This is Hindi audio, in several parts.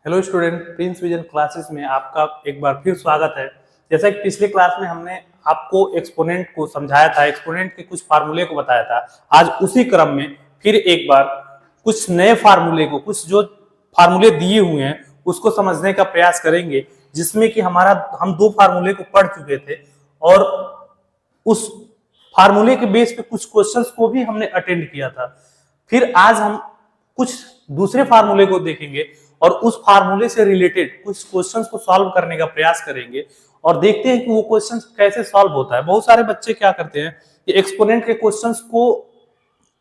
Hello student, Prince vision classes में आपका एक बार फिर स्वागत है। जैसा कि पिछले क्लास में हमने आपको एक्सपोनेंट को समझाया था, एक्सपोनेंट के कुछ फार्मूले को बताया था। आज उसी क्रम में फिर एक बार कुछ नए फार्मूले को, कुछ जो फार्मूले दिए हुए हैं उसको समझने का प्रयास करेंगे, जिसमें कि हम दो फार्मूले को पढ़ चुके थे और उस फार्मूले के बेस पे कुछ क्वेश्चंस को भी हमने अटेंड किया था। फिर आज हम कुछ दूसरे फार्मूले को देखेंगे और उस फार्मूले से रिलेटेड कुछ क्वेश्चंस को सॉल्व करने का प्रयास करेंगे और देखते हैं कि वो क्वेश्चंस कैसे सॉल्व होता है। बहुत सारे बच्चे क्या करते हैं कि एक्सपोनेंट के क्वेश्चंस को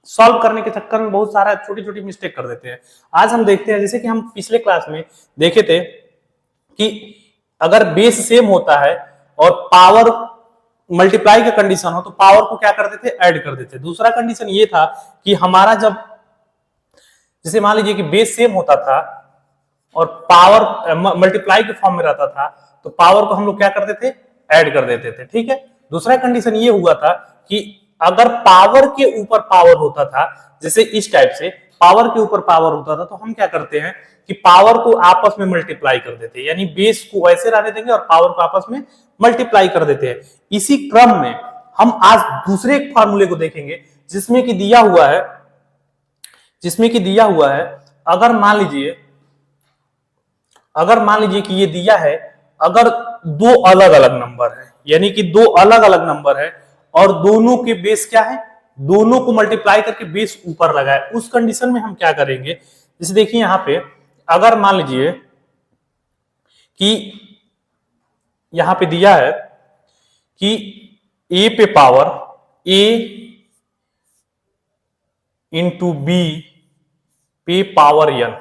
सॉल्व करने के चक्कर में बहुत सारा छोटी छोटी मिस्टेक कर देते हैं। आज हम देखते हैं, जैसे कि हम पिछले क्लास में देखे थे कि अगर बेस सेम होता है और पावर मल्टीप्लाई का कंडीशन हो तो पावर को क्या करते थे, ऐड कर देते। दूसरा कंडीशन ये था कि हमारा जब जैसे मान लीजिए कि बेस सेम होता था और पावर मल्टीप्लाई के फॉर्म में रहता था तो पावर को हम लोग क्या करते थे, ऐड कर देते थे। ठीक है। दूसरा कंडीशन ये हुआ था कि अगर पावर के ऊपर पावर होता था, जैसे इस टाइप से पावर के ऊपर पावर होता था, तो हम क्या करते हैं कि पावर को आपस में मल्टीप्लाई कर देते हैं, यानी बेस को वैसे रहने देंगे और पावर को आपस में मल्टीप्लाई कर देते हैं। इसी क्रम में हम आज दूसरे एक फार्मूले को देखेंगे जिसमें कि दिया हुआ है अगर मान लीजिए कि ये दिया है, अगर दो अलग अलग नंबर है, यानी कि दो अलग अलग नंबर है और दोनों के बेस क्या है, दोनों को मल्टीप्लाई करके बेस ऊपर लगा है, उस कंडीशन में हम क्या करेंगे। जैसे देखिए यहां पे अगर मान लीजिए कि यहां पे दिया है कि a पे पावर a इंटू बी पे पावर n,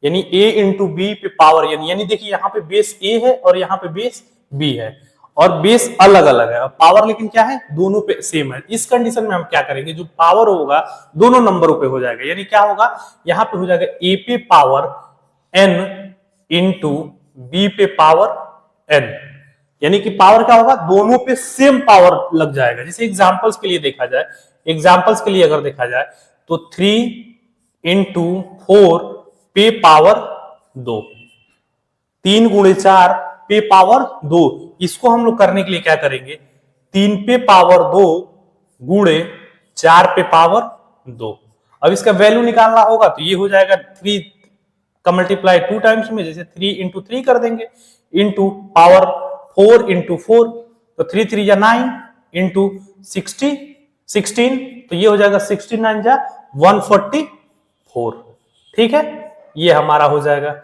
यानी a इंटू बी पे पावर n, यानी देखिए यहां पे बेस a है और यहां पे बेस b है और बेस अलग अलग है और पावर लेकिन क्या है, दोनों पे सेम है। इस कंडीशन में हम क्या करेंगे, जो पावर होगा दोनों नंबरों पे हो जाएगा, यानी क्या होगा, यहां पे हो जाएगा a पे पावर n इंटू बी पे पावर n, यानी कि पावर क्या होगा, दोनों पे सेम पावर लग जाएगा। जैसे एग्जांपल्स के लिए अगर देखा जाए तो 3 इंटू 4 पे पावर 2, 3 गुणे 4 पे पावर 2। इसको हम लोग करने के लिए क्या करेंगे, 3 पे पावर 2 गुणे 4 पे पावर 2। अब इसका वैल्यू निकालना होगा तो ये हो जाएगा 3 का मल्टीप्लाई 2 टाइम्स में, जैसे 3 इंटू 3 कर देंगे, इंटू पावर 4 इंटू 4, तो 3 3 या 9 इंटू 16, तो ये हो जाएगा 16 9 जा 144। ठीक है, ये हमारा हो जाएगा।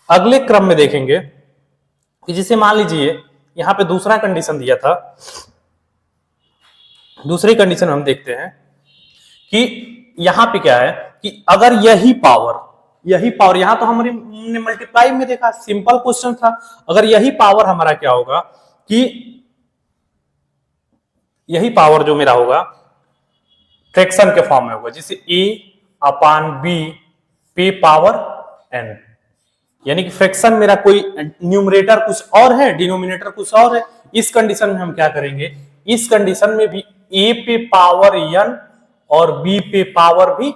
अगले क्रम में देखेंगे कि जैसे मान लीजिए यहां पे दूसरा कंडीशन दिया था, दूसरी कंडीशन हम देखते हैं कि यहां पे क्या है कि अगर यही पावर यहां तो हमने मल्टीप्लाई में देखा, सिंपल क्वेश्चन था। अगर यही पावर हमारा क्या होगा कि यही पावर जो मेरा होगा फ्रैक्शन के फॉर्म में होगा, जैसे a अपान b पे पावर n, यानी कि फ्रैक्शन मेरा कोई न्यूमरेटर कुछ और है, डिनोमिनेटर कुछ और है। इस कंडीशन में हम क्या करेंगे, इस कंडीशन में भी a पे पावर n और b पे पावर भी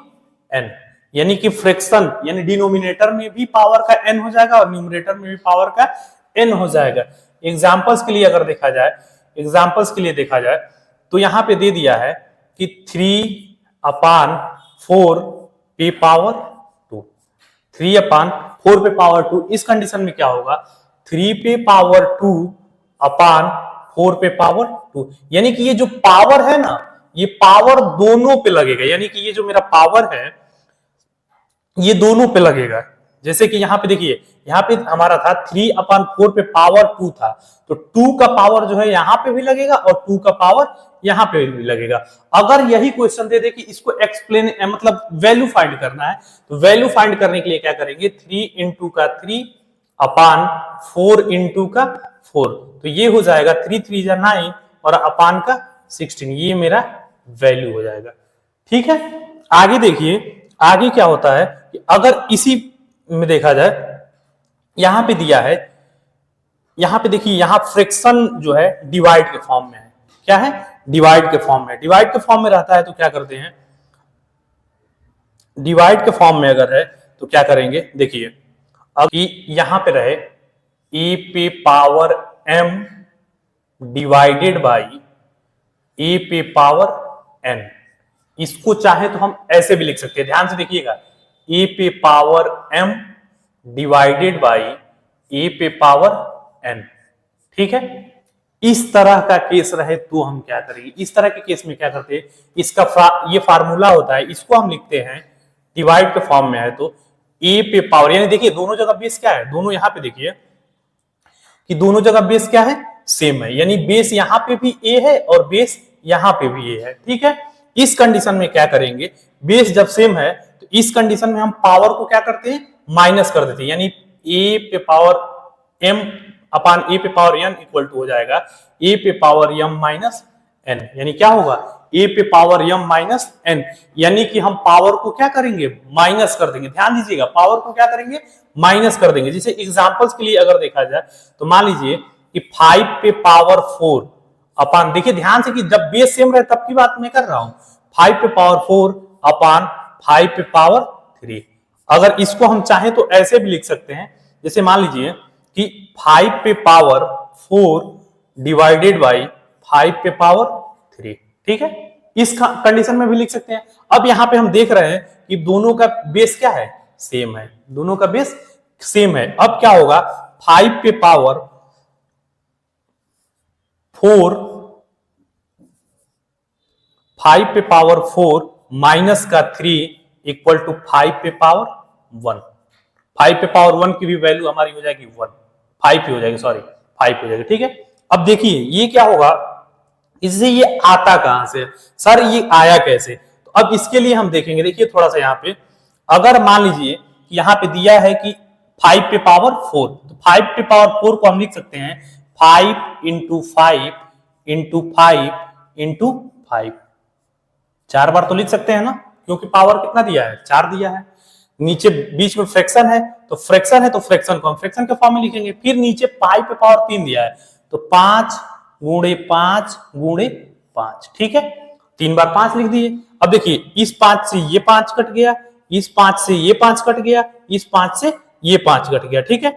n, यानी कि फ्रैक्शन यानी डिनोमिनेटर में भी पावर का n हो जाएगा और न्यूमरेटर में भी पावर का n हो जाएगा। एग्जांपल्स के लिए देखा जाए तो यहां पे दे दिया है कि 3 अपान 4 पे पावर 2, 3 अपान 4 पे पावर 2। इस कंडीशन में क्या होगा, 3 पे पावर 2 अपान 4 पे पावर 2, यानी कि ये जो पावर है ना, ये पावर दोनों पे लगेगा, यानी कि ये जो मेरा पावर है ये दोनों पे लगेगा। जैसे कि यहां पे देखिए, यहां पे हमारा था 3 अपान 4 पे पावर 2 था, तो 2 का पावर जो है यहां पे भी लगेगा और 2 का पावर यहां पे भी लगेगा। अगर यही क्वेश्चन दे दे कि इसको एक्सप्लेन मतलब वैल्यू फाइंड करना है, तो वैल्यू फाइंड करने के लिए क्या करेंगे, 3 इंटू का 3 अपान 4 इंटू का 4, तो ये हो जाएगा 3 3 जा 9 और अपान का 16, ये मेरा वैल्यू हो जाएगा। ठीक है, आगे देखिए आगे क्या होता है कि अगर इसी में देखा जाए, यहां पे दिया है, यहां पे देखिए यहां फ्रैक्शन जो है डिवाइड के फॉर्म में है। क्या है, डिवाइड के फॉर्म में रहता है, तो क्या करते हैं, डिवाइड के फॉर्म में अगर है तो क्या करेंगे, देखिए अब यहां पे रहे ए पे power m divided by a पे पावर n, इसको चाहे तो हम ऐसे भी लिख सकते हैं, ध्यान से देखिएगा, ए पे power m divided by a पे पावर n, ठीक है। इस तरह का केस रहे तो हम क्या करेंगे, इस तरह के केस में क्या करते हैं, इसका ये फार्मूला होता है, इसको हम लिखते हैं डिवाइड के फॉर्म में है तो ए पे पावर, यानी देखिए दोनों जगह बेस क्या है, दोनों यहां पे देखिए कि दोनों जगह बेस क्या है, सेम है, यानी बेस यहां पे भी ए है और बेस यहां पे भी ए है, ठीक है। इस कंडीशन में क्या करेंगे, बेस जब सेम है तो इस कंडीशन में हम पावर को क्या करते हैं, माइनस कर देते हैं, यानी ए पे पावर m अपान ए पे पावर n इक्वल टू हो जाएगा ए पे पावर m माइनस n, यानी क्या होगा, ए पे पावर m माइनस n, यानी कि हम पावर को क्या करेंगे, माइनस कर देंगे, ध्यान दीजिएगा, पावर को क्या करेंगे, माइनस कर देंगे। जैसे एग्जांपल्स के लिए अगर देखा जाए तो मान लीजिए कि 5 पे पावर 4 अपान, देखिए ध्यान से कि जब बेस सेम रहे तब की बात मैं कर रहा हूं, 5 पे पावर 4 अपान 5 पे पावर 3। अगर इसको हम चाहें तो ऐसे भी लिख सकते हैं, जैसे मान लीजिए कि 5 पे पावर 4 डिवाइडेड बाई 5 पे पावर 3, ठीक है, इस कंडीशन में भी लिख सकते हैं। अब यहां पे हम देख रहे हैं कि दोनों का बेस क्या है, सेम है, दोनों का बेस सेम है। अब क्या होगा, 5 पे पावर 4 5 पे पावर 4 माइनस का 3 इक्वल टू 5 पे पावर 1, 5 पे पावर 1 की भी वैल्यू हमारी हो जाएगी 1, 5 हो जाएगी, सॉरी 5 हो जाएगी, ठीक है। अब देखिए ये क्या होगा, इससे ये आता कहां से, सर ये आया कैसे, तो अब इसके लिए हम देखेंगे, देखिए थोड़ा सा यहाँ पे, अगर मान लीजिए कि यहाँ पे दिया है कि 5 पे पावर 4, तो 5 पे पावर 4 को हम लिख सकते हैं 5 इंटू 5 इंटू 5 इंटू 5, 4 बार तो लिख सकते हैं ना, क्योंकि पावर कितना दिया है, 4 दिया है। नीचे बीच में फ्रैक्शन है तो फ्रैक्शन को हम फ्रैक्शन के फॉर्म में लिखेंगे। फिर नीचे 5 पे पावर 3 दिया है तो 5 गुणे 5 गुणे 5, ठीक है, 3 बार 5 लिख दिए। अब देखिए इस 5 से ये 5 कट गया, इस 5 से ये 5 कट गया, इस 5 से ये 5 कट गया, ठीक है,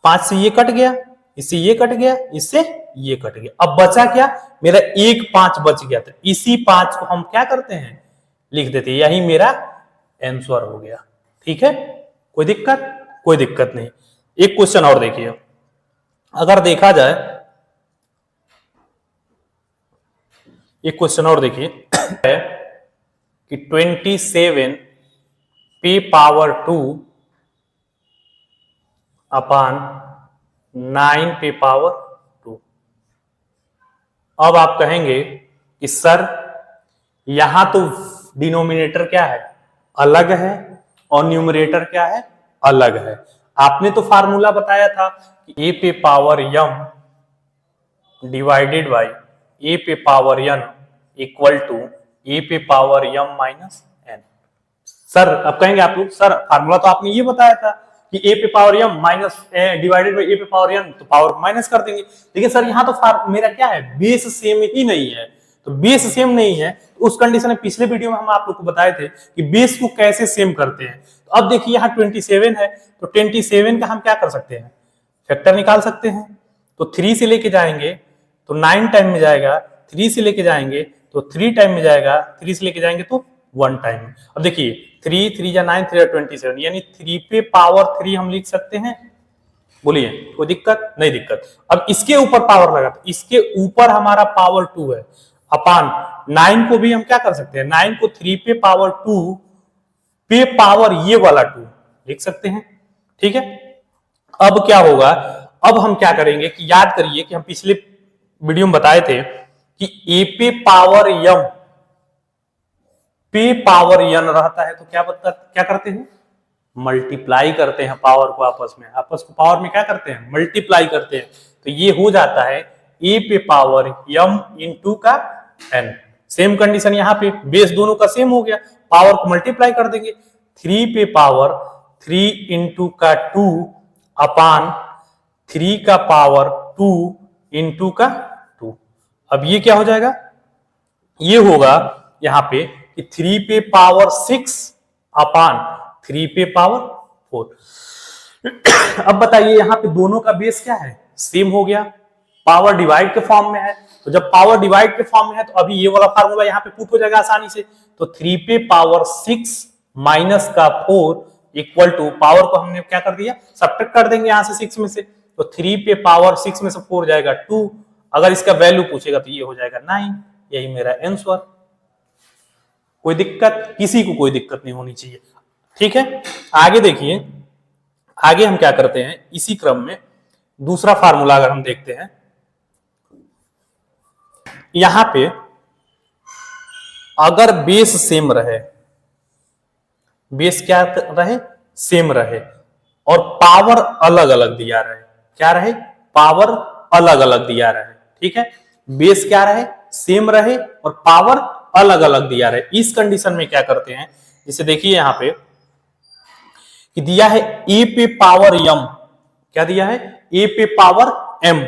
5 से ये कट गया, इससे ये कट गया, इससे ये कट गया। अब बचा क्या, मेरा एक 5 बच गया, तो इसी 5 को हम क्या करते हैं, लिख देते हैं, यही मेरा आंसर हो गया, ठीक है। कोई दिक्कत नहीं। एक क्वेश्चन और देखिए, अगर देखा जाए, एक क्वेश्चन और देखिए कि 27 पे पावर 2 अपान 9 पे पावर 2। अब आप कहेंगे कि सर यहां तो डिनोमिनेटर क्या है, अलग है, और न्यूमरेटर क्या है, अलग है। आपने तो फार्मूला बताया था कि ए पे power m divided by a पे पावर n इक्वल टू ए पे power m minus n। Sir अब कहेंगे आप लोग, सर फार्मूला तो आपने ये बताया था कि ए पे power m minus divided by a पे पावर n, तो पावर माइनस कर देंगे। लेकिन सर यहाँ तो मेरा क्या है, बेस सेम ही नहीं है, तो बेस सेम नहीं है तो उस कंडीशन में पिछले वीडियो में हम आप लोग को बताए थे कि बेस को कैसे सेम करते हैं। तो अब देखिए यहाँ 27 है, तो 27 का हम क्या कर सकते हैं, फैक्टर निकाल सकते हैं। तो 3 से लेके जाएंगे तो 9 टाइम में जाएगा, 3 से लेके जाएंगे तो 3 टाइम में जाएगा, 3 से लेके जाएंगे तो 1 टाइम। अब देखिए 3 3 जा 9, 3 27, यानी 3 पे पावर 3 हम लिख सकते हैं। बोलिए कोई दिक्कत नहीं, दिक्कत। अब इसके ऊपर पावर लगा, तो इसके ऊपर हमारा पावर 2 है, अपान 9 को भी हम क्या कर सकते हैं, 9 को 3 पे पावर 2 पे पावर ये वाला 2 लिख सकते हैं, ठीक है। अब क्या होगा, अब हम क्या करेंगे कि याद करिए कि हम पिछले वीडियो में बताए थे कि ए पे पावर m पे पावर n रहता है तो क्या करते हैं, मल्टीप्लाई करते हैं पावर को, आपस को पावर में क्या करते हैं, मल्टीप्लाई करते हैं। तो ये हो जाता है ए पे पावर m इंटू का n। सेम कंडीशन यहाँ पे, बेस दोनों का सेम हो गया, पावर को मल्टीप्लाई कर देंगे, 3 पे पावर 3 इंटू का 2 अपान 3 का पावर 2 इंटू का 2। अब ये क्या हो जाएगा, ये होगा यहाँ पे कि 3 पे पावर 6 अपान 3 पे पावर 4। अब बताइए यहाँ पे दोनों का बेस क्या है, सेम हो गया, पावर डिवाइड के फॉर्म में है। तो जब पावर डिवाइड के फॉर्म में है तो अभी ये वाला फार्मूला यहाँ पे पुट हो जाएगा आसानी से। तो 3 पे पावर 6 माइनस का 4 इक्वल टू, पावर को हमने क्या कर दिया, सब्ट्रैक्ट कर देंगे यहाँ से 6 में से। तो 3 पे पावर 6 में से 4 जाएगा 2, अगर इसका वैल्यू पूछेगा तो ये हो जाएगा 9। यही मेरा आंसर। कोई दिक्कत, किसी को कोई दिक्कत नहीं होनी चाहिए, ठीक है। आगे देखिए, आगे हम क्या करते हैं, इसी क्रम में दूसरा फार्मूला अगर हम देखते हैं, यहां पे अगर बेस सेम रहे, बेस क्या रहे, सेम रहे, और पावर अलग अलग दिया रहे, क्या रहे, पावर अलग अलग दिया रहे, ठीक है। बेस क्या रहे, सेम रहे और पावर अलग अलग दिया रहे, इस कंडीशन में क्या करते हैं, जैसे देखिए यहां पे कि दिया है a पे पावर m, क्या दिया है, a पे पावर m,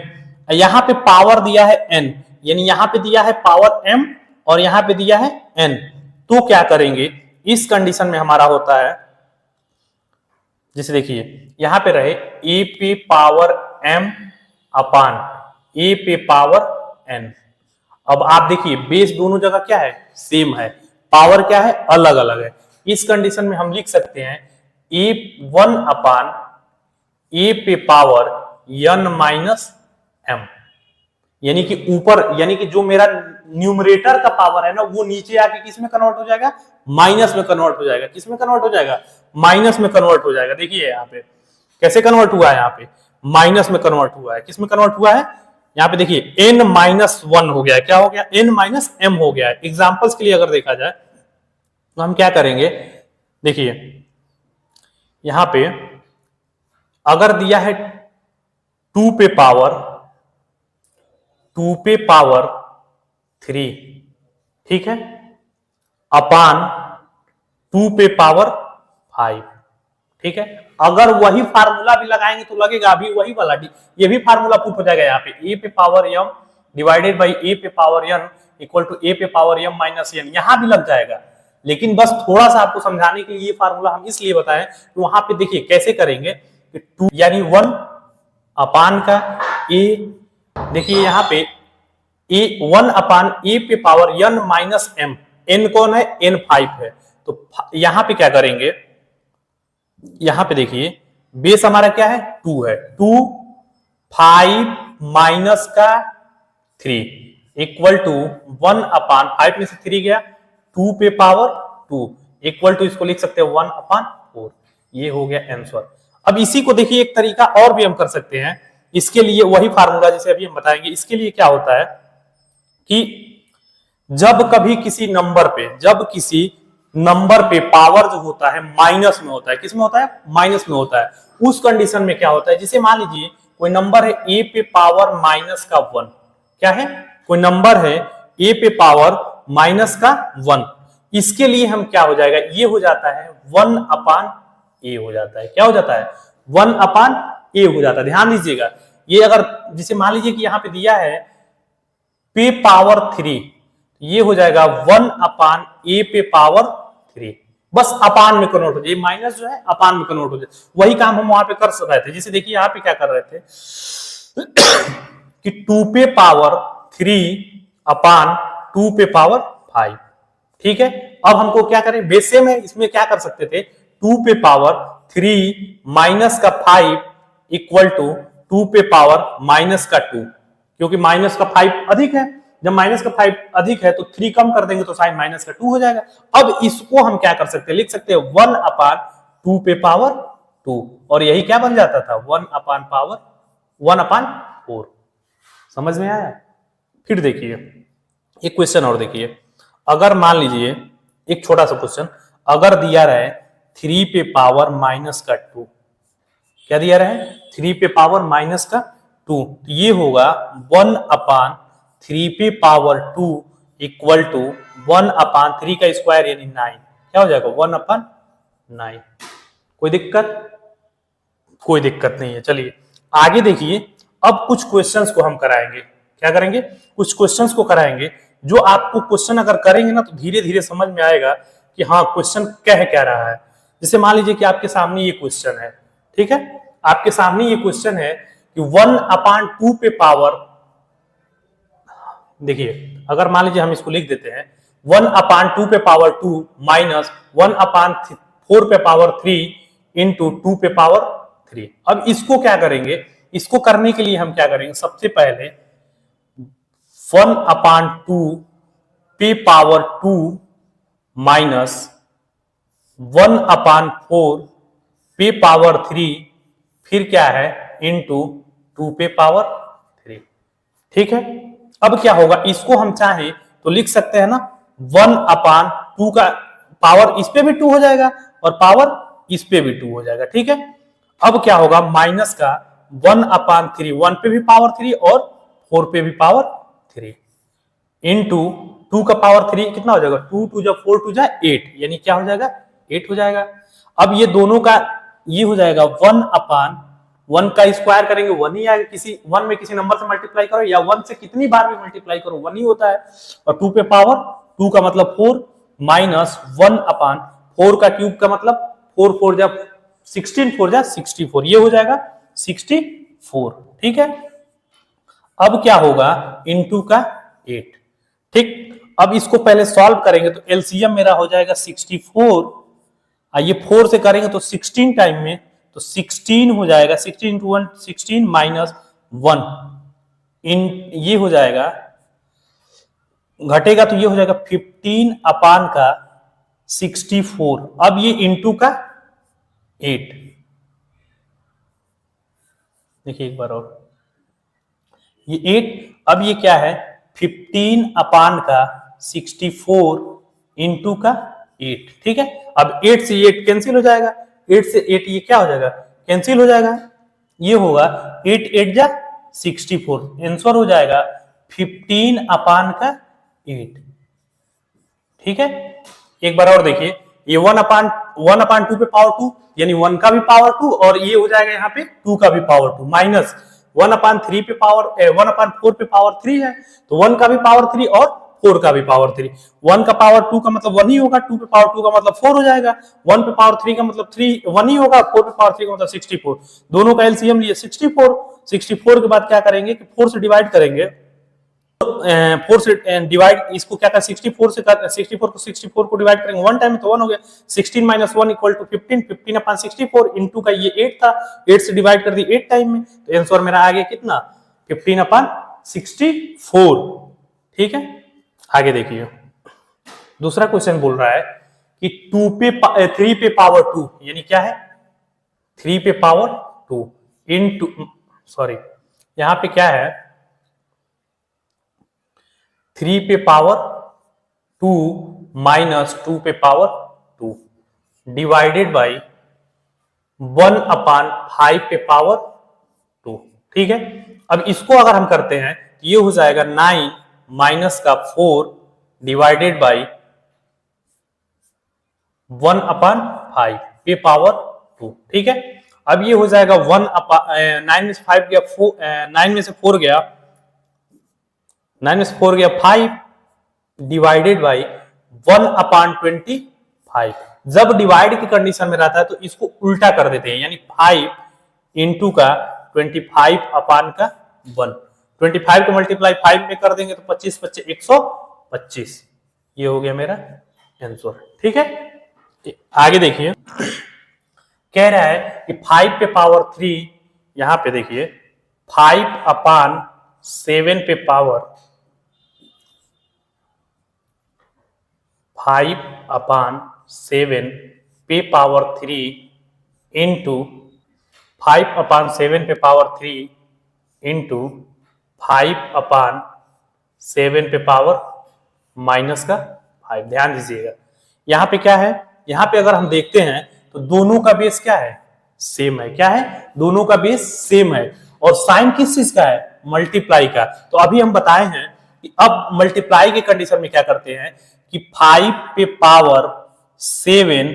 यहां पे पावर दिया है n, यानी यहां पे दिया है पावर m और यहां पे दिया है n। तो क्या करेंगे इस कंडीशन में, हमारा होता है, जैसे देखिए यहां पे रहे a पे पावर m अपान a पे पावर n। अब आप देखिए बेस दोनों जगह क्या है, सेम है, पावर क्या है, अलग अलग है। इस कंडीशन में हम लिख सकते हैं a1 अपान a पे पावर n माइनस m, यानी कि ऊपर, यानी कि जो मेरा न्यूमरेटर का पावर है ना, वो नीचे आके किस में कन्वर्ट हो जाएगा, माइनस में कन्वर्ट हो जाएगा। किस में कन्वर्ट हो जाएगा, माइनस में कन्वर्ट हो जाएगा। देखिए यहाँ पे कैसे कन्वर्ट हुआ है, यहाँ पे माइनस में कन्वर्ट हुआ है। किस में कन्वर्ट हुआ है, यहाँ पे देखिए n माइनस 1 हो गया है, क्या हो गया, n माइनस m हो गया है। एग्जाम्पल्स के लिए अगर देखा जाए तो हम क्या करेंगे, देखिए यहां पे अगर दिया है 2 पे पावर 3, ठीक है, अपान 2 पे पावर 5, ठीक है। अगर वही फार्मूला भी लगाएंगे तो लगेगा अभी वही वाला, ये भी फार्मूला पुट हो जाएगा यहाँ पे, a पे power m divided by a पे power n equal to a पे पावर m माइनस n, यहां भी लग जाएगा। लेकिन बस थोड़ा सा आपको समझाने के लिए ये फार्मूला हम इसलिए बताएं कि वहां पे देखिए कैसे करेंगे कि 2 यानी 1 अपान का a, देखिए यहां पे a1 अपान a पे power n minus m, n कौन है, n 5 है। तो यहां पे क्या करेंगे, यहां पे देखिए बेस हमारा क्या है, 2 है, 2 5 माइनस का 3 इक्वल टू 1 अपान 5 में से 3 गया, 2 पे पावर 2 इक्वल टू, इसको लिख सकते हैं 1 अपान 4। ये हो गया आंसर। अब इसी को देखिए एक तरीका और भी हम कर सकते हैं, इसके लिए वही फार्मूला जैसे अभी हम बताएंगे। इसके लिए क्या होता है कि जब कभी किसी नंबर पे पावर जो होता है माइनस में होता है, किस में होता है, माइनस में होता है, उस कंडीशन में क्या होता है, जैसे मान लीजिए कोई नंबर है a पे पावर माइनस का 1, क्या है, कोई नंबर है a पे पावर माइनस का 1, इसके लिए हम क्या हो जाएगा, ये हो जाता है 1 अपान a हो जाता है, क्या हो जाता है, 1 अपान a हो जाता है। ध्यान दीजिएगा, ये अगर जैसे मान लीजिए कि यहां पे दिया है पे पावर 3, ये हो जाएगा 1 अपान a पे पावर 3, बस अपान में कन्वर्ट हो जाए, माइनस जो है अपान में कन्वर्ट हो जाए। वही काम हम वहां पे कर रहे थे, जैसे देखिए यहां पे क्या कर रहे थे कि 2 पे पावर 3 अपान 2 पे पावर 5, ठीक है। अब हमको क्या करें, बेस सेम है, इसमें क्या कर सकते थे, 2 पे पावर 3 माइनस का 5 इक्वल टू 2 पे पावर माइनस का 2, क्योंकि माइनस का 5 अधिक है, जब माइनस का 5 अधिक है तो 3 कम कर देंगे तो साइन माइनस का 2 हो जाएगा। अब इसको हम क्या कर सकते हैं, लिख सकते हैं 1 अपान 2 पे पावर 2, और यही क्या बन जाता था, 1 अपान 4। समझ में आया। फिर देखिए एक क्वेश्चन और देखिए, अगर मान लीजिए एक छोटा सा क्वेश्चन, अगर दिया रहे 3 पे पावर माइनस का 2, क्या दिया रहे, 3 पे पावर माइनस का 2, ये होगा 1 अपान 3 पे पावर 2 इक्वल टू 1 अपान 3 का स्क्वायर यानी 9, क्या हो जाएगा, 1 अपान 9। कोई दिक्कत नहीं है। चलिए आगे देखिए, अब कुछ क्वेश्चंस को हम कराएंगे, क्या करेंगे, कुछ क्वेश्चंस को कराएंगे, जो आपको क्वेश्चन अगर करेंगे ना तो धीरे धीरे समझ में आएगा कि हाँ क्वेश्चन कह क्या रहा है। जैसे मान लीजिए कि आपके सामने ये क्वेश्चन है, ठीक है, आपके सामने ये क्वेश्चन है कि 1/2 पे पावर, देखिए अगर मान लीजिए हम इसको लिख देते हैं 1/2 पे पावर 2 माइनस 1/4 पे पावर 3 इंटू 2 पे पावर 3। अब इसको क्या करेंगे, इसको करने के लिए हम क्या करेंगे, सबसे पहले 1/2 पे पावर 2 माइनस 1/4 पे पावर 3, फिर क्या है इंटू 2 पे पावर 3, ठीक है। अब क्या होगा, इसको हम चाहें तो लिख सकते हैं ना 1/2 का पावर इस पे भी 2 हो जाएगा और पावर इस पे भी 2 हो जाएगा, ठीक है। अब क्या होगा, माइनस का 1/3, 1 पे भी पावर 3 और 4 पे भी पावर 3 इंटू 2 का पावर 3 कितना हो जाएगा, 2 2 जा 4 2 जा 8, यानी क्या हो जाएगा 8 हो जाएगा। अब ये दोनों का ये हो जाएगा 1/1 का स्क्वायर करेंगे 1 ही आएगा, किसी 1 में किसी नंबर से मल्टीप्लाई करो या 1 से कितनी बार भी मल्टीप्लाई करो 1 ही होता है। और 2 पे पावर 2 का मतलब 4 माइनस 1/4 का क्यूब का मतलब 4 4 जा 16 4 जा 64, ये हो जाएगा 64, ठीक है। अब क्या होगा, इनटू का 8, ठीक। अब इसको पहले सॉल्व करेंगे तो एलसीएम मेरा हो जाएगा 64, ये 4 से करेंगे तो 16 टाइम में तो 16 हो जाएगा, 16 इंटू 1 16 माइनस 1 इन ये हो जाएगा, घटेगा तो ये हो जाएगा 15/64। अब ये इंटू का 8, देखिए एक बार और ये 8, अब ये क्या है 15/64 इंटू का 8, ठीक है। अब 8 से 8 कैंसिल हो जाएगा, 8 से 8 ये क्या हो जाएगा, कैंसिल हो जाएगा, ये होगा 8 8 जा 64, आंसर हो जाएगा 15/8, ठीक है। एक बार और देखिए, ये 1/2 पे पावर 2 यानी 1 का भी पावर 2 और ये हो जाएगा यहाँ पे 2 का भी पावर 2 माइनस 1/3 पे पावर 1/4 पे पावर 3 है तो 1 का भी पावर 3 और 4 का भी पावर 3। 1 का पावर 2 का मतलब 1 ही होगा, 2 पे पावर 2 का मतलब 4 हो जाएगा, 1 पे पावर 3 का मतलब 3 1 ही होगा, 4 पे पावर 3 का मतलब 64। दोनों का एलसीएम लिए 64 के बाद क्या करेंगे कि 4 से डिवाइड करेंगे, 4 से डिवाइड इसको क्या कर 64 से 64 को डिवाइड करेंगे 1 टाइम में तो 1 हो गया, 16 माइनस 1 इक्वल टू 15, 15/64 इंटू का ये 8 था, 8 से डिवाइड कर दी 8 टाइम में तो आंसर मेरा आ गया कितना 15/64, ठीक है। आगे देखिए दूसरा क्वेश्चन बोल रहा है कि 3 पे पावर 2 यानी क्या है 3 पे पावर 2 इंटू सॉरी यहां पे क्या है 3 पे पावर 2 माइनस 2 पे पावर 2 डिवाइडेड बाई 1/5 पे पावर 2, ठीक है। अब इसको अगर हम करते हैं तो ये हो जाएगा 9 माइनस का 4 डिवाइडेड बाई 1/5 पे पावर 2, ठीक है। अब ये हो जाएगा 9 में से 5 गया 9 में से 4 गया 9 में से 4 गया 5 डिवाइडेड बाई 1/25। जब डिवाइड की कंडीशन में रहता है तो इसको उल्टा कर देते हैं, यानी 5 इंटू का 25/1, 25 को मल्टीप्लाई 5 में कर देंगे तो 25 25 125, ये हो गया मेरा आंसर, ठीक है। आगे देखिए कह रहा है कि 5 पे पावर 3, यहां पे देखिए 5/7 पे पावर 5/7 पे पावर 3 इंटू 5/7 पे पावर 3 इंटू 5/7 पे पावर माइनस का 5। ध्यान दीजिएगा यहां पे क्या है, यहां पे अगर हम देखते हैं तो दोनों का बेस क्या है सेम है, क्या है दोनों का बेस सेम है और साइन किस चीज का है मल्टीप्लाई का। तो अभी हम बताए हैं कि अब मल्टीप्लाई के कंडीशन में क्या करते हैं कि 5 पे पावर 7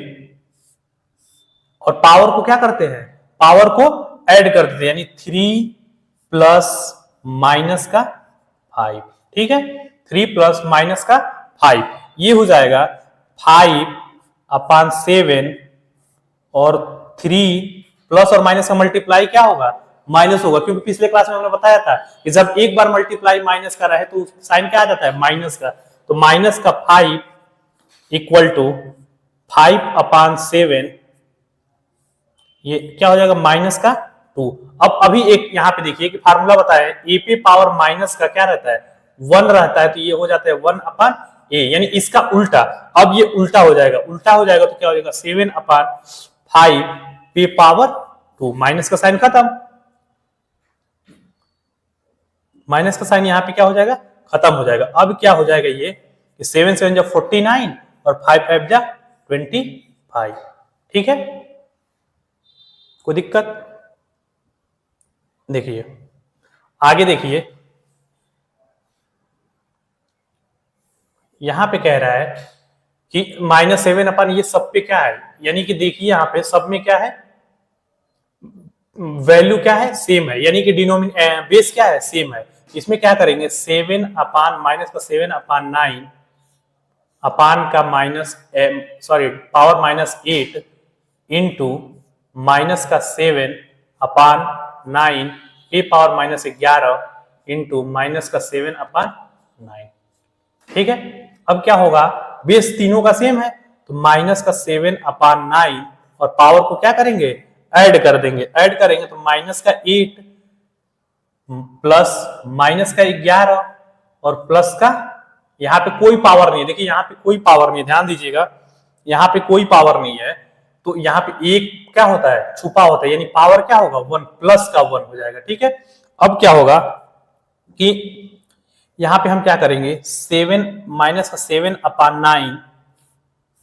और पावर को क्या करते हैं पावर को ऐड कर देते हैं, यानी 3 प्लस माइनस का 5, ठीक है। 3 प्लस माइनस का 5 ये हो जाएगा 5/7 और 3 प्लस और माइनस का मल्टीप्लाई क्या होगा, माइनस होगा, क्योंकि पिछले क्लास में हमने बताया था कि जब एक बार मल्टीप्लाई माइनस का रहे तो साइन क्या आ जाता है, माइनस का। तो माइनस का 5 इक्वल टू 5/7, ये क्या हो जाएगा, माइनस का 2। अब अभी एक यहाँ पे देखिए कि फार्मूला बताया है, ए पे पावर माइनस का क्या रहता है, 1 रहता है, तो ये हो जाता है 1/a, यानी इसका उल्टा। अब ये उल्टा हो जाएगा, उल्टा हो जाएगा तो क्या हो जाएगा, 7/5 पे पावर 2, माइनस का साइन खत्म, माइनस का साइन यहाँ पे क्या हो जाएगा, खत्म हो जाएगा। अब क्या हो जाएगा ये, 7 7 जा 49 और 5 5 जा 25, ठीक है, कोई दिक्कत। देखिए आगे देखिए, यहां पे कह रहा है कि -7 अपन ये सब पे क्या है, यानी कि देखिए यहां पे सब में क्या है, वैल्यू क्या है, सेम है, यानी कि बेस क्या है, सेम है। इसमें क्या करेंगे, 7 अपान माइनस का 7/9 अपान का पावर -8 इंटू माइनस का 7/9 के पावर -11 इंटू माइनस का 7/9, ठीक है। अब क्या होगा, बेस तीनों का सेम है, तो माइनस का 7/9 और पावर को क्या करेंगे, ऐड कर देंगे, ऐड करेंगे तो माइनस का 8 प्लस माइनस का 11 और प्लस का, यहाँ पे कोई पावर नहीं है, देखिए यहाँ पे कोई पावर नहीं है, ध्यान दीजिएगा, यहाँ पे कोई पावर नहीं है, तो यहाँ पे एक क्या होता है, छुपा होता है, यानी पावर क्या होगा, 1 प्लस का 1 हो जाएगा, ठीक है। अब क्या होगा कि यहां पे हम क्या करेंगे, 7 माइनस का 7/9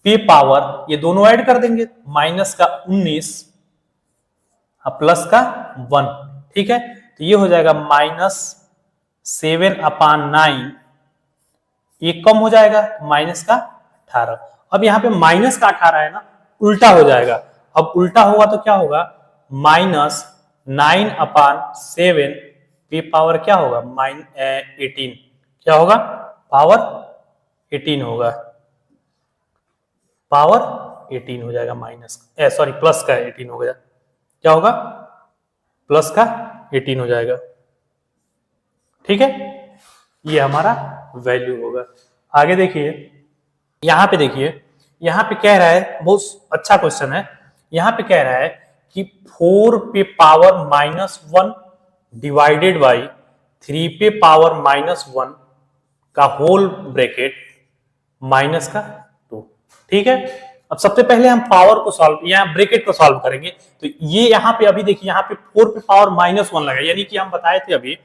पे पावर, ये दोनों ऐड कर देंगे, माइनस का 19 प्लस का 1, ठीक है। तो ये हो जाएगा -7/9, ये कम हो जाएगा, माइनस का 18। अब यहाँ पे माइनस का 18 है ना, उल्टा हो जाएगा। अब उल्टा होगा तो क्या होगा, -9/7 पे पावर क्या होगा, -18, क्या होगा, पावर 18 होगा, पावर 18 हो जाएगा, प्लस का 18 हो गया, क्या होगा, प्लस का 18 हो जाएगा, ठीक है। ये हमारा वैल्यू होगा। आगे देखिए, यहां पे देखिए, यहां पे कह रहा है, बहुत अच्छा क्वेश्चन है, यहां पे कह रहा है कि 4 पे पावर -1 डिवाइडेड बाई 3 पे पावर -1 का होल ब्रैकेट माइनस का 2, ठीक है। अब सबसे पहले हम पावर को सॉल्व, यहाँ ब्रैकेट को सॉल्व करेंगे, तो ये यहाँ पे अभी देखिए, यहाँ पे 4 पे पावर -1 लगा, यानी कि हम बताए थे अभी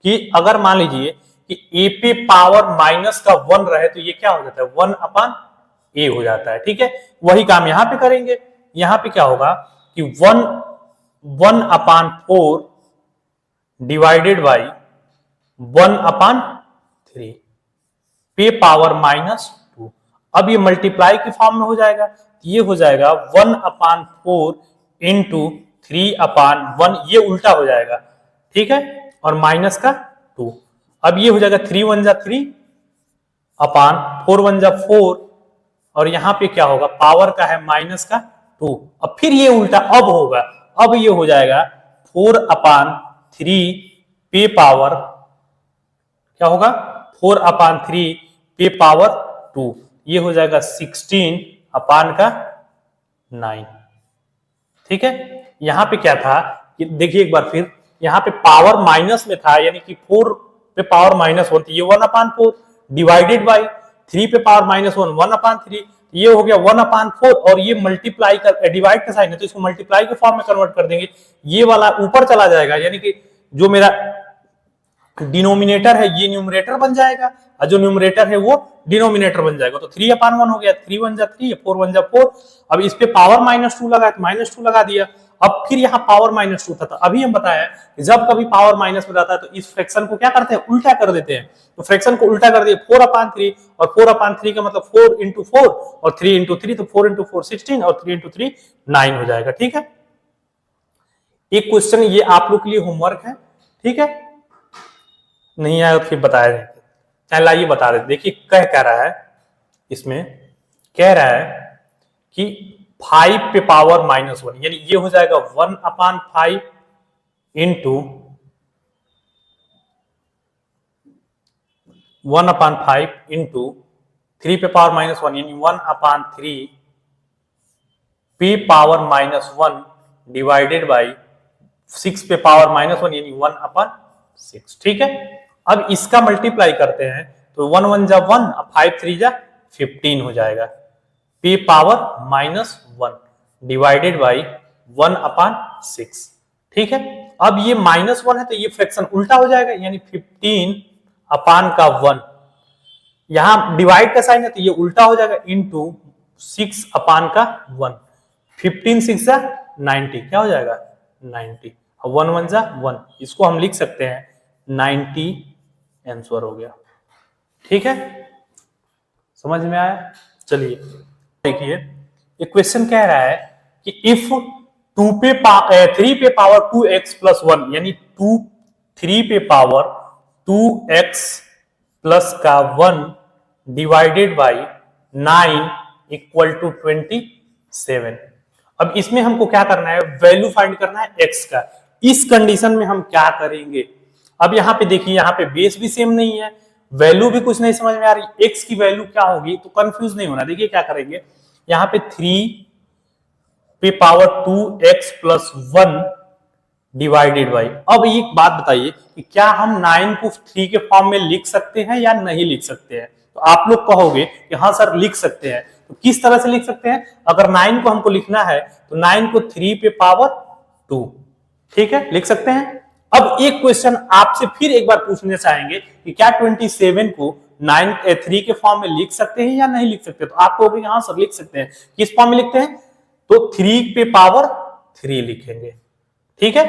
कि अगर मान लीजिए कि ए पे पावर माइनस का 1 रहे तो ये क्या हो जाता है, 1/a हो जाता है, ठीक है। वही काम यहाँ पे करेंगे, यहाँ पे क्या होगा कि 1/4 डिवाइडेड बाई 1/3 पे पावर -2। अब ये मल्टीप्लाई के फॉर्म में हो जाएगा, ये हो जाएगा 1/4 इंटू 3/1, ये उल्टा हो जाएगा, ठीक है, और माइनस का 2। अब ये हो जाएगा 3 1 जा 3 अपान 4 1 जा 4, और यहां पे क्या होगा, पावर का है माइनस का 2। अब फिर ये उल्टा अब होगा, अब ये हो जाएगा 4/3 पे पावर क्या होगा, 4/3 पे पावर 2, ये हो जाएगा 16/9, ठीक है। यहां पे क्या था कि देखिए एक बार फिर, यहां पे पावर माइनस में था, यानी कि 4 पे पावर -1, ये 1/4 डिवाइडेड बाई 3 पे पावर -1 1/3, ये हो गया 1/4, और ये मल्टीप्लाई कर, डिवाइड का साइन है तो इसको मल्टीप्लाई के फॉर्म में कन्वर्ट कर देंगे, ये वाला ऊपर चला जाएगा, यानी कि जो मेरा डिनोमिनेटर है ये न्यूमरेटर बन जाएगा, और जो न्यूमरेटर है वो डिनोमिनेटर बन जाएगा, तो 3/1 हो गया, 3 1 जा 3, 4 1 जा 4। अब इस पे पावर -2 लगा तो -2 लगा दिया। अब फिर यहाँ पावर -2 था, तो अभी हम बताया कि जब कभी पावर माइनस में रहता है तो इस फ्रैक्शन को क्या करते हैं, उल्टा कर देते हैं। तो फ्रैक्शन को उल्टा कर दिए, 4/3, और 4/3 का मतलब 4 × 4 और 3 × 3, तो 4 × 4 16 और 3 × 3 9 हो जाएगा, ठीक है। एक क्वेश्चन ये आप लोग के लिए होमवर्क है, ठीक है, नहीं आया तो फिर बताया जाए, चल आइए बता रहे, देखिए कह रहा है, इसमें कह रहा है कि 5 पे पावर -1, यानी ये हो जाएगा 1/5 इंटू 1/5 इंटू 3 पे पावर -1, यानी 1/3 पे पावर -1 डिवाइडेड बाई 6 पे पावर -1, यानी 1/6। ठीक है, अब इसका मल्टीप्लाई करते हैं तो 1 1 जा 1, 5 3 जा 15 हो जाएगा, पे पावर -1 डिवाइडेड बाई 1/6। ठीक है, अब ये -1 है तो ये फ्रैक्शन उल्टा हो जाएगा, यानी 15/1, यहां डिवाइड का साइन है तो ये उल्टा हो जाएगा, इंटू 6/1, 15 6 जा 90, क्या हो जाएगा 90, 1 1 जा 1, इसको हम लिख सकते हैं 90 आंसर हो गया। ठीक है, समझ में आया? चलिए देखिए, ये क्वेश्चन कह रहा है कि इफ 3 पे पावर 2x प्लस 1, यानी 3 पे पावर 2x प्लस का 1 डिवाइडेड बाई 9 इक्वल टू 27। अब इसमें हमको क्या करना है, वैल्यू फाइंड करना है x का। इस कंडीशन में हम क्या करेंगे, अब यहां पे देखिए, यहां पे बेस भी सेम नहीं है, वैल्यू भी कुछ नहीं समझ में आ रही, x की वैल्यू क्या होगी, तो कंफ्यूज नहीं होना। देखिए क्या करेंगे, यहां पे 3 पे power 2x plus 1 divided by, अब एक बात बताइए कि क्या हम 9 को 3 के फॉर्म में लिख सकते हैं या नहीं लिख सकते हैं? तो आप लोग कहोगे कि हाँ सर लिख सकते हैं। तो किस तरह से लिख सकते हैं? अगर 9 को हमको लिखना है तो 9 को 3 पे पावर 2, ठीक है, लिख सकते हैं। अब एक क्वेश्चन आपसे फिर एक बार पूछना चाहेंगे कि क्या 27 को 3 के फॉर्म में लिख सकते हैं या नहीं लिख सकते? तो आप कहोगे हाँ सर लिख सकते हैं। किस फॉर्म में लिखते हैं? तो 3 पे पावर 3 लिखेंगे। ठीक है,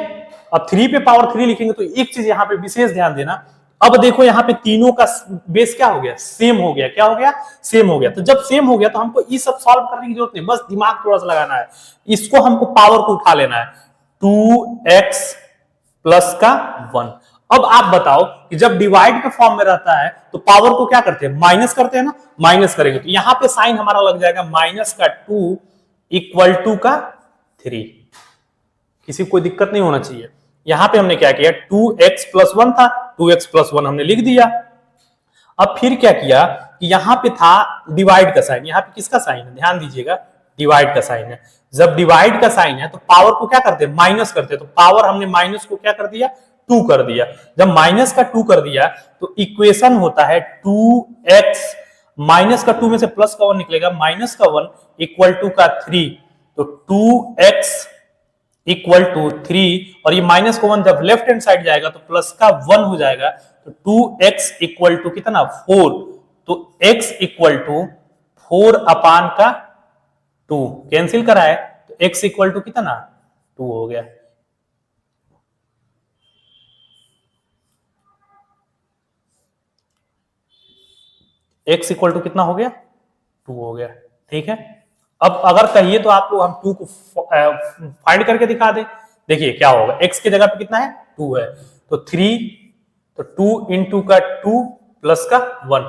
अब 3 पे पावर 3 लिखेंगे तो एक चीज यहां पे विशेष ध्यान देना, अब देखो यहां पे तीनों का बेस क्या हो गया, सेम हो गया। क्या हो गया? सेम हो गया। तो जब सेम हो गया तो हमको ये सब सॉल्व करने की जरूरत नहीं, बस दिमाग थोड़ा सा लगाना है, इसको हमको पावर को उठा लेना है, 2x प्लस का 1। अब आप बताओ कि जब डिवाइड के फॉर्म में रहता है तो पावर को क्या करते हैं, माइनस करते हैं ना, माइनस करेंगे तो यहां पे साइन हमारा लग जाएगा माइनस का 2 इक्वल टू का 3। किसी को कोई दिक्कत नहीं होना चाहिए। यहां पे हमने क्या किया, 2x प्लस 1 था, 2x प्लस 1 हमने लिख दिया। अब फिर क्या किया कि यहां पे था डिवाइड का साइन, यहां पे किसका साइन है, ध्यान दीजिएगा, डिवाइड का साइन है। जब डिवाइड का साइन है तो पावर को क्या करते हैं, माइनस करते हैं। तो पावर हमने माइनस को क्या कर दिया, 2 कर दिया। जब माइनस का 2 कर दिया तो इक्वेशन होता है 2x माइनस का 2 में से प्लस का 1 निकलेगा, माइनस का 1 इक्वल टू का 3। तो 2x इक्वल टू 3, और ये माइनस का 1 जब लेफ्ट हैंड साइड जाएगा तो प्लस का 1 हो जाएगा। तो 2x इक्वल टू कितना, 4। तो x इक्वल टू 4/2 कैंसिल करा है तो x इक्वल टू कितना, 2 हो गया। x इक्वल टू कितना हो गया, 2 हो गया। ठीक है, अब अगर कहिए तो आप लोग हम 2 को फाइंड करके दिखा दे। देखिए क्या होगा, x की जगह पे कितना है, 2 है, तो 3, तो 2 इंटू का 2 प्लस का 1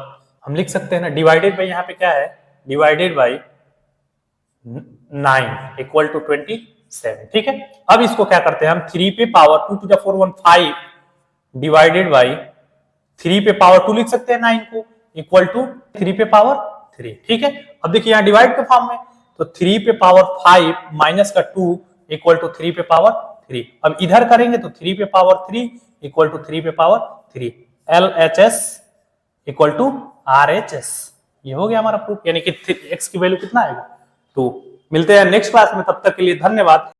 हम लिख सकते हैं ना, डिवाइडेड बाई यहाँ पे क्या है, डिवाइडेड बाई 9 इक्वल टू 27। ठीक है, अब इसको क्या करते हैं हम, 3 पे power 2 to the 4 1 5 divided by 3 पे पावर 2 लिख सकते हैं 9 को, इक्वल टू 3 पे पावर 3। ठीक है, अब देखिए यहाँ डिवाइड के फॉर्म में, तो 3 पे पावर 5 माइनस का 2 इक्वल टू 3 पे पावर 3। अब इधर करेंगे तो 3 पे पावर 3 इक्वल टू 3 पे power 3, LHS equal to RHS। ये हो गया हमारा प्रूफ, यानी कि x की वैल्यू कितना आएगा, 2। मिलते हैं नेक्स्ट क्लास में, तब तक के लिए धन्यवाद।